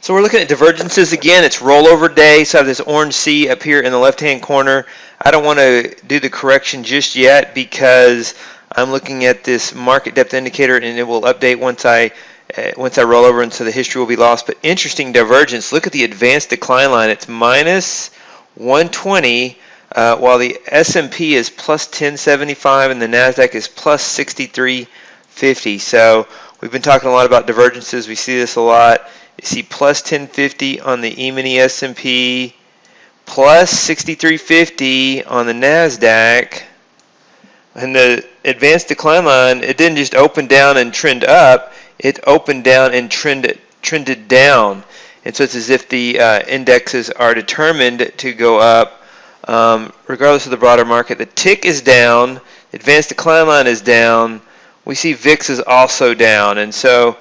So we're looking at divergences again. It's rollover day, so I have this orange C up here in the left-hand corner. I don't want to do the correction just yet because I'm looking at this market depth indicator, and it will update once I roll over, and so the history will be lost. But interesting divergence. Look at the advanced decline line. It's minus 120, while the S&P is plus 1075 and the Nasdaq is plus 6350. So we've been talking a lot about divergences. We see this a lot. You see plus 1050 on the E-mini S&P, plus 6350 on the Nasdaq, and the advanced decline line, it didn't just open down and trend up, it opened down and trended down. And so it's as if the indexes are determined to go up regardless of the broader market. The tick is down, the advanced decline line is down, we see VIX is also down, and so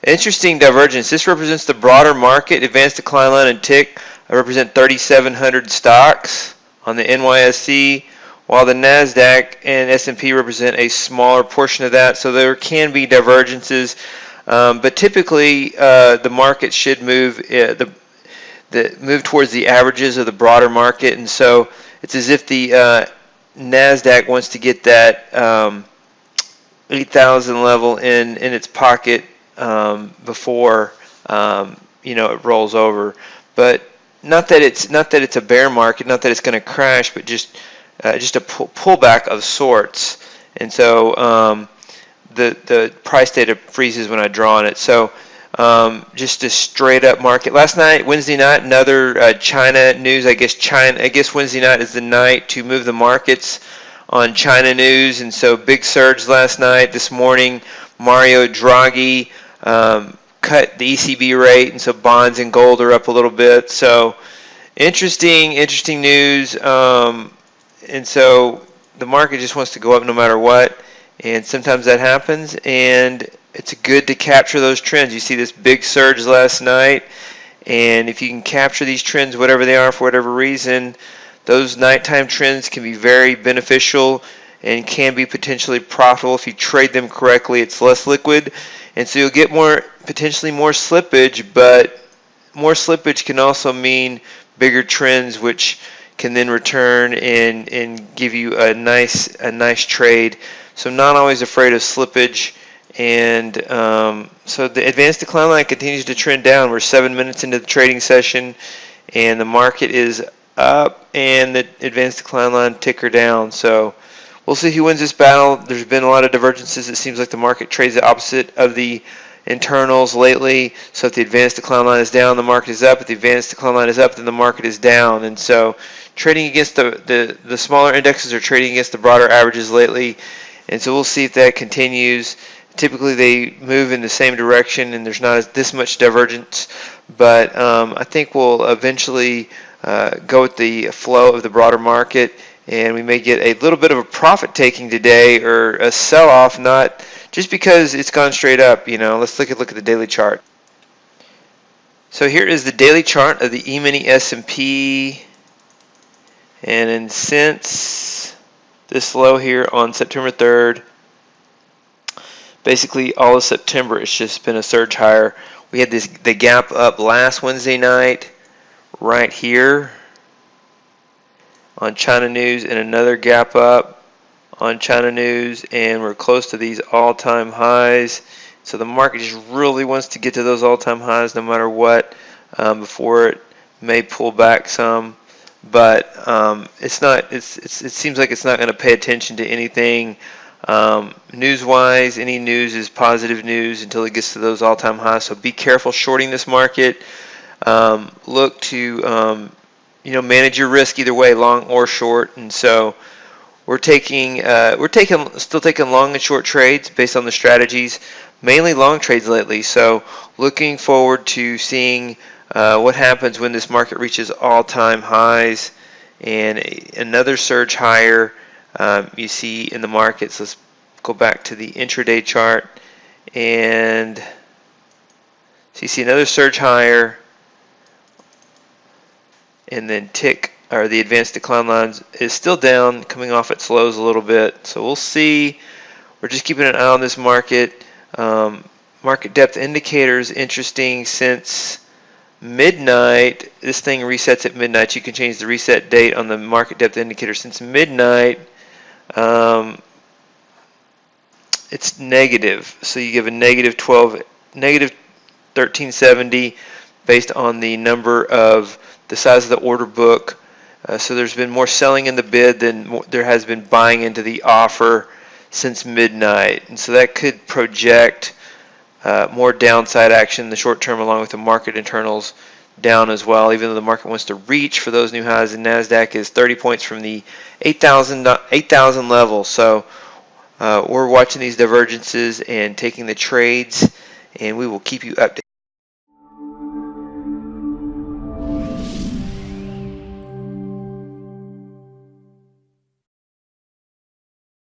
interesting divergence. This represents the broader market. Advanced decline line and tick represent 3,700 stocks on the NYSE, while the Nasdaq and S&P represent a smaller portion of that. So there can be divergences, but typically the market should move move towards the averages of the broader market, and so it's as if the Nasdaq wants to get that 8,000 level in its pocket before it rolls over. But not that it's a bear market, not that it's going to crash, but just a pullback of sorts. And so the price data freezes when I draw on it. So just a straight up market. Last night, Wednesday night, another China news. I guess Wednesday night is the night to move the markets on China news, and so big surge last night. This morning, Mario Draghi cut the ECB rate, and so bonds and gold are up a little bit. So interesting news. And so the market just wants to go up no matter what, and sometimes that happens, and it's good to capture those trends. You see this big surge last night, and if you can capture these trends, whatever they are, for whatever reason, those nighttime trends can be very beneficial and can be potentially profitable if you trade them correctly. It's less liquid, and so you'll get potentially more slippage, but more slippage can also mean bigger trends, which can then return and give you a nice trade. So I'm not always afraid of slippage. And so the advanced decline line continues to trend down. We're 7 minutes into the trading session, and the market is up, and the advanced decline line ticker down. So we'll see who wins this battle. There's been a lot of divergences. It seems like the market trades the opposite of the internals lately. So if the advanced decline line is down, the market is up. If the advanced decline line is up, then the market is down. And so trading against the smaller indexes are trading against the broader averages lately. And so we'll see if that continues. Typically they move in the same direction, and there's not this much divergence. But I think we'll eventually go with the flow of the broader market, and we may get a little bit of a profit taking today, or a sell-off, not just because it's gone straight up. Let's look at the daily chart. So here is the daily chart of the E-mini S&P, and since this low here on September 3rd, basically all of September it's just been a surge higher. We had the gap up last Wednesday night right here on China news, and another gap up on China news, and we're close to these all-time highs. So the market just really wants to get to those all-time highs no matter what before it may pull back some. But it seems like it's not going to pay attention to anything news-wise. Any news is positive news until it gets to those all-time highs. So be careful shorting this market. Look to manage your risk either way, long or short. And so we're still taking long and short trades based on the strategies, mainly long trades lately. So looking forward to seeing what happens when this market reaches all-time highs and another surge higher you see in the markets. Let's go back to the intraday chart, and so you see another surge higher, and then the advanced decline lines is still down, coming off its lows a little bit. So we'll see. We're just keeping an eye on this market. Market depth indicators, interesting, since midnight, this thing resets at midnight. You can change the reset date on the market depth indicator. Since midnight, it's negative. So you give a negative 1370 based on the number of the size of the order book. So there's been more selling in the bid than there has been buying into the offer since midnight. And so that could project more downside action in the short term, along with the market internals down as well, even though the market wants to reach for those new highs. And NASDAQ is 30 points from the 8,000 level. So we're watching these divergences and taking the trades, and we will keep you updated.